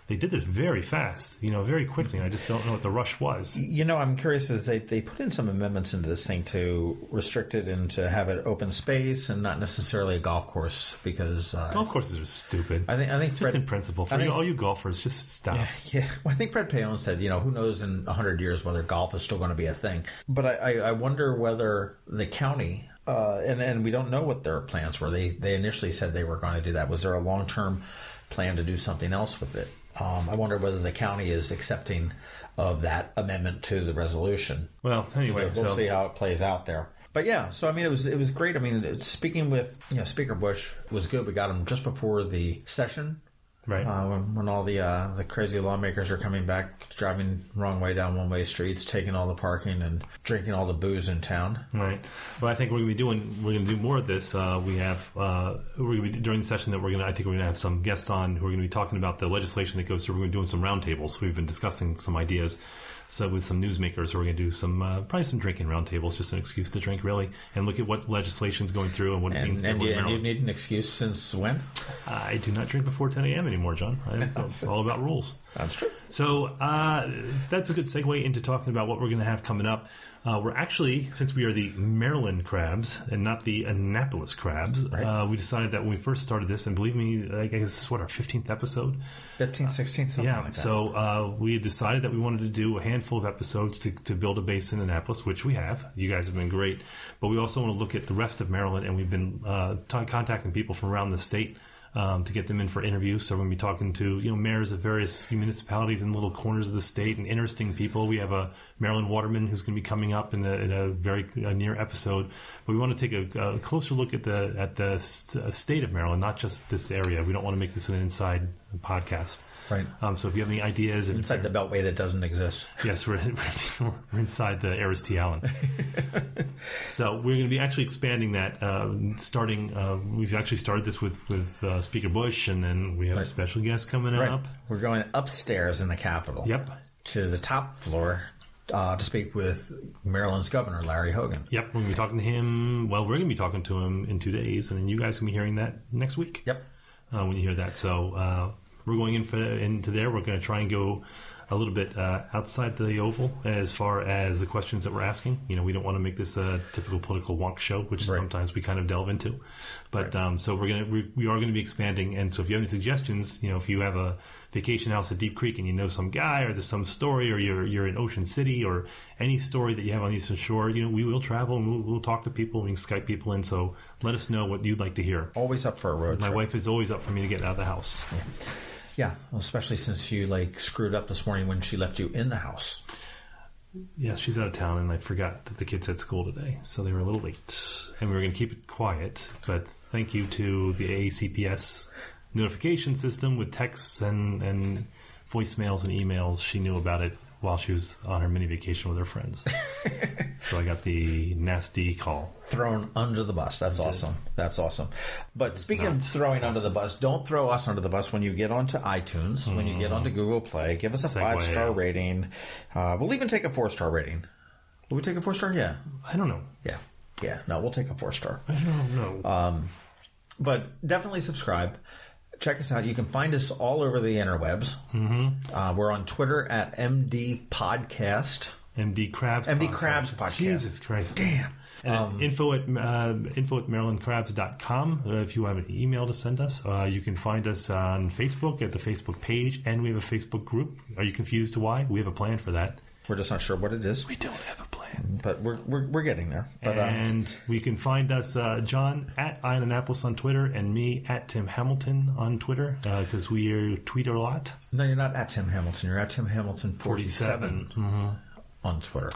they did this very fast, very quickly, and I just don't know what the rush was. I'm curious, is they put in some amendments into this thing to restrict it and to have it open space and not necessarily a golf course, because golf courses are stupid. I think just in principle, all you golfers, just stop. Yeah. Well, I think Fred Payon said, who knows in 100 years whether golf is still going to be a thing. But I wonder whether the county, and we don't know what their plans were. They initially said they were going to do that. Was there a long-term plan to do something else with it? I wonder whether the county is accepting of that amendment to the resolution. Well, anyway, we'll see how it plays out there. But yeah, so it was great. Speaking with Speaker Busch was good. We got him just before the session, right? When all the crazy lawmakers are coming back, driving the wrong way down one-way streets, taking all the parking and drinking all the booze in town. Right. Well, I think we're going to do more of this. We're going to be during the session that I think we're going to have some guests on who are going to be talking about the legislation that goes through. We're going to be doing some roundtables. We've been discussing some ideas. So with some newsmakers, we're going to do some probably some drinking roundtables, just an excuse to drink, really, and look at what legislation's going through and what it means. And you need an excuse since when? I do not drink before 10 a.m. anymore, John. It's all about rules. That's true. So that's a good segue into talking about what we're going to have coming up. We're actually, since we are the Maryland Crabs and not the Annapolis Crabs, right. We decided that when we first started this, and believe me, I guess this is our 15th episode? 15th, 16th, something like that. So we decided that we wanted to do a handful of episodes to build a base in Annapolis, which we have. You guys have been great. But we also want to look at the rest of Maryland, and we've been contacting people from around the state to get them in for interviews. So we're going to be talking to mayors of various municipalities in little corners of the state and interesting people. We have a Maryland waterman who's going to be coming up in a very near episode. But we want to take a closer look at the state of Maryland, not just this area. We don't want to make this an inside podcast. Right. So if you have any ideas... Inside the beltway that doesn't exist. Yes, we're inside the Aris T. Allen. So we're going to be actually expanding that, starting... we've actually started this with Speaker Busch, and then we have a special guest coming up. We're going upstairs in the Capitol. Yep. To the top floor to speak with Maryland's Governor, Larry Hogan. Yep. We're going to be talking to him... Well, we're going to be talking to him in 2 days, and then you guys can be hearing that next week. Yep. When you hear that. So... we're going into there. We're going to try and go a little bit outside the oval as far as the questions that we're asking. We don't want to make this a typical political wonk show, which sometimes we kind of delve into. But so we are going to be expanding. And so if you have any suggestions, if you have a vacation house at Deep Creek and you know some guy, or there's some story, or you're in Ocean City, or any story that you have on the Eastern Shore, we will travel and we'll talk to people. We can Skype people in. So let us know what you'd like to hear. Always up for a road trip. My wife is always up for me to get out of the house. Yeah, well, especially since you screwed up this morning when she left you in the house. Yeah, she's out of town, and I forgot that the kids had school today, so they were a little late. And we were going to keep it quiet, but thank you to the AACPS notification system with texts and voicemails and emails. She knew about it while she was on her mini vacation with her friends. So I got the nasty call. Thrown under the bus. That's awesome. That's awesome. But speaking of throwing under the bus, don't throw us under the bus when you get onto iTunes, when you get onto Google Play. Give us a 5-star rating. We'll even take a 4-star rating. Will we take a 4-star? Yeah. I don't know. Yeah. Yeah. No, we'll take a 4-star. I don't know. But definitely subscribe. Check us out. You can find us all over the interwebs. Mm-hmm. We're on Twitter at MD Podcast. MD Krabs Podcast. Jesus Christ. Damn. And info at marylandkrabs.com if you have an email to send us. You can find us on Facebook at the Facebook page, and we have a Facebook group. Are you confused to why? We have a plan for that. We're just not sure what it is. We don't have a plan. But we're getting there. But, and we can find us, John, at Annapolis on Twitter, and me, at Tim Hamilton on Twitter, because we tweet a lot. No, you're not at Tim Hamilton. You're at Tim Hamilton 47 on Twitter.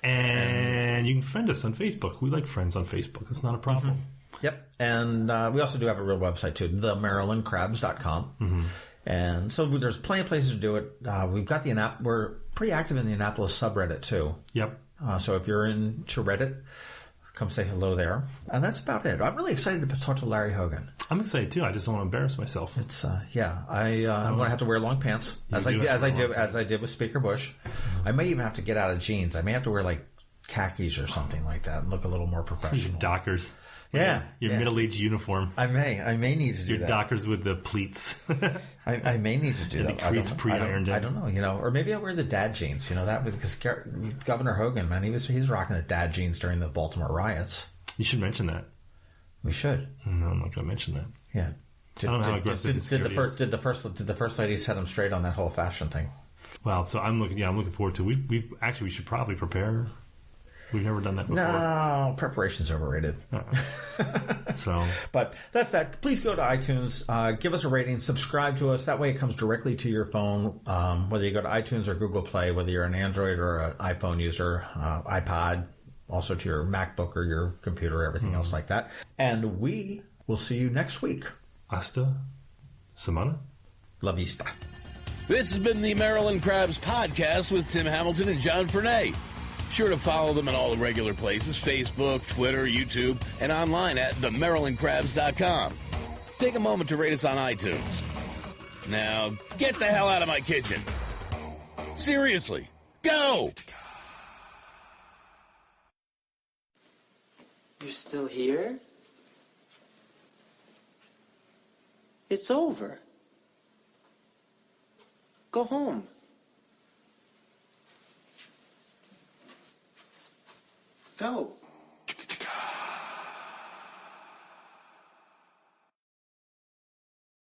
And you can friend us on Facebook. We like friends on Facebook. It's not a problem. Yep. And we also do have a real website, too, themarylandkrabs.com. Mm-hmm. And so there's plenty of places to do it. We've got we're pretty active in the Annapolis subreddit, too. Yep. So if you're into Reddit, come say hello there. And that's about it. I'm really excited to talk to Larry Hogan. I'm excited, too. I just don't want to embarrass myself. It's, I'm going to have to wear long pants, as I did with Speaker Busch. I may even have to get out of jeans. I may have to wear, like, khakis or something like that and look a little more professional. Dockers. Yeah. Your middle-aged uniform. I may need to do that. Your Dockers with the pleats. I may need to do that. The crease pre-ironed. I don't know, or maybe I'll wear the dad jeans. That was because Governor Hogan, man, he's rocking the dad jeans during the Baltimore riots. You should mention that. We should. No, I'm not going to mention that. Yeah. I don't know how aggressive did the first lady set him straight on that whole fashion thing? Well, so I'm looking forward to. We should probably prepare. We've never done that before. No, preparation's overrated. But that's that. Please go to iTunes, give us a rating, subscribe to us. That way it comes directly to your phone, whether you go to iTunes or Google Play, whether you're an Android or an iPhone user, iPod, also to your MacBook or your computer, everything else like that. And we will see you next week. Hasta semana. La vista. This has been the Maryland Krabs Podcast with Tim Hamilton and John Fernay. Sure to follow them in all the regular places, Facebook, Twitter, YouTube, and online at themarylandkrabs.com. Take a moment to rate us on iTunes. Now, get the hell out of my kitchen. Seriously, go! You're still here? It's over. Go home. Go.